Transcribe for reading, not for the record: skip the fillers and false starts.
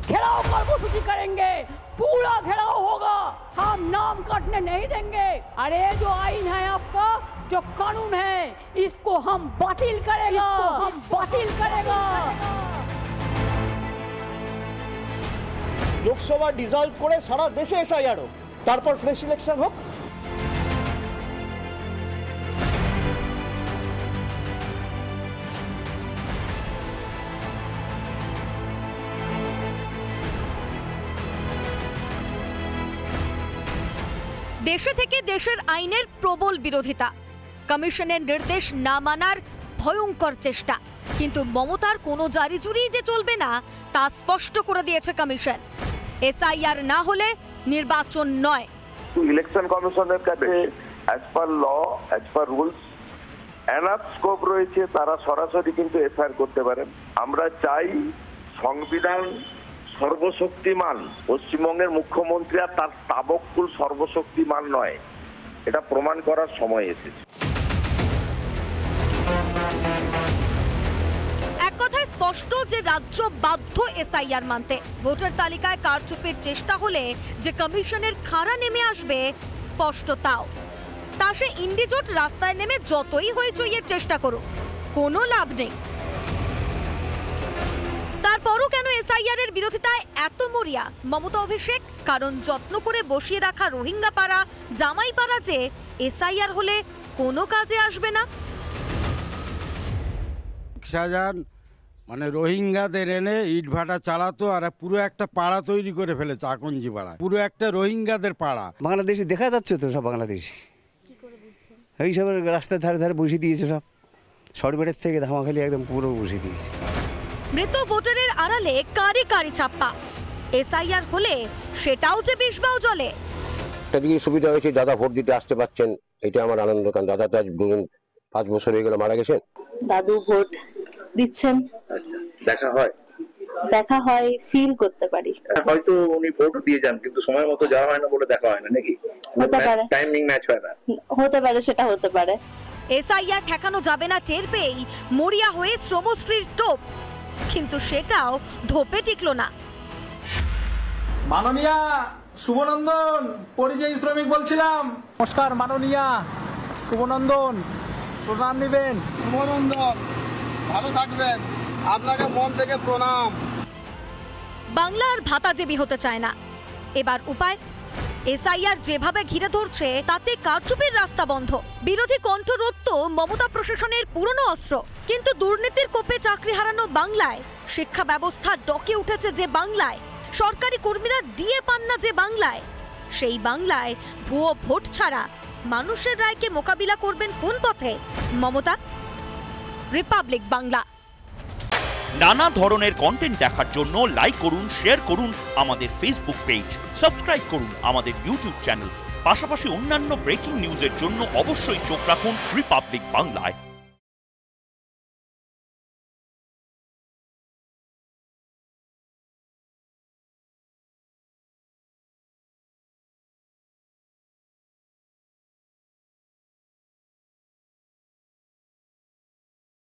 घेराव कर्मसूची करेंगे, पूरा घेराव होगा, हम नाम कटने नहीं देंगे। अरे जो आईन है आपका, जो कानून है, इसको हम बातिल करेगा, हम बातिल करेगा। लोकसभा डिसॉल्व করে সারা দেশে এসআইআর হোক, তারপর ফ্রেশ ইলেকশন হোক। দেশে থেকে দেশের আইনের প্রবল বিরোধিতা, কমিশনের নির্দেশ না মানার ভয়ঙ্কর চেষ্টা, কিন্তু মমতার কোনো জারিজুরি যে চলবে না তা স্পষ্ট করে দিয়েছে কমিশন। এসআইআর না হলে নির্বাচন নয়। ইলেকশন কমিশনের কাছে as per law, as per rules enough scope রয়েছে, তারা সরাসরি কিন্তু এফআইআর করতে পারেন। আমরা চাই সংবিধান সর্বশক্তিমান, পশ্চিমবঙ্গের মুখ্যমন্ত্রী আর তার তাবকুল সর্বশক্তিমান নয়, এটা প্রমাণ করার সময় এসেছে। এক কথায় স্পষ্ট যে রাজ্য বাধ্য এসআইআর মানতে। ভোটার তালিকায় কারচুপির চেষ্টা হলে যে কমিশনের খাড়া নেমে আসবে স্পষ্ট তাও। তা সে ইন্ডিজোট রাস্তায় নেমে যতই হইচইয়ের চেষ্টা করুক, কোনো লাভ নেই। তারপরও কেন এসআইআর এর বিরোধিতায় এত মরিয়া মমতা অভিষেক? কারণ যত্ন করে বসিয়ে রাখা রোহিঙ্গা পাড়া, জামাই পাড়া যে এসআইআর হলে কোনো কাজে আসবে না। শাহজাহান মানে রোহিঙ্গাদের এনে ইট ভাটা চালাতো আর পুরো একটা পাড়া তৈরি করে ফেলেছে, আকঞ্জি পাড়া, পুরো একটা রোহিঙ্গাদের পাড়া। বাংলাদেশে দেখা যাচ্ছে তো সব বাংলাদেশি এইসব রাস্তার ধারে ধারে বসিয়ে দিয়েছে, সব সরবেটের থেকে ধামাখালি একদম পুরো বসিয়ে দিয়েছে। মৃত ভোটারের আড়ালে কারি কারি চাপ্পা। এসআইআর হলে সেটাও যে বিষবাও জলে। একটা দিকে সুবিধা হয়েছে, দাদা ভোট দিতে আসতে পারছেন, এটা আমার আনন্দ। কারণ দাদা তো আজ 5 বছর হয়ে গেল মারা গেছেন। দাদু ভোট দিচ্ছেন, দেখা হয়, ফিল করতে পারি। হয়তো উনি ভোট দিয়ে যান, কিন্তু সময় মতো যাওয়া হয় না বলে দেখা হয় না, নাকি হতে পারে, টাইমিং ম্যাচ হয় না, হতে পারে, সেটা হতে পারে। এসআইআর ঠেকানো যাবে না টের পেয়েই মরিয়া হয়ে শ্রমশ্রীর টোপ, কিন্তু সেটাও ধোপে টিকলো না। মাননীয়া শুভনন্দন, পরিযায়ী শ্রমিক বলছিলাম। নমস্কার মাননীয়া শুভনন্দন, প্রণাম নেবেন। শুভনন্দন, ভালো থাকবেন, আপনাকে মন থেকে প্রণাম। বাংলার ভাতাজীবী হতে চায় না, এবার উপায় এসআইআর যেভাবে ঘিরে ধরছে তাতে কারচুপির রাস্তা বন্ধ। বিরোধী কণ্ঠরোধ তো মমতা প্রশাসনের পুরনো অস্ত্র, কিন্তু দুর্নীতির কোপে চাকরি হারানো বাংলায়, শিক্ষা ব্যবস্থা ডকে উঠেছে যে বাংলায়, সরকারি কর্মীরা ডিএ পান না যে বাংলায়, সেই বাংলায় ভুয়ো ভোট ছাড়া মানুষের রায়কে মোকাবিলা করবেন কোন পথে মমতা? রিপাবলিক বাংলা। নানা ধরনের কন্টেন্ট দেখার জন্য লাইক করুন, শেয়ার করুন আমাদের ফেসবুক পেজ, সাবস্ক্রাইব করুন আমাদের ইউটিউব চ্যানেল। পাশাপাশি অন্যান্য ব্রেকিং নিউজের জন্য অবশ্যই চোখ রাখুন রিপাবলিক বাংলায়।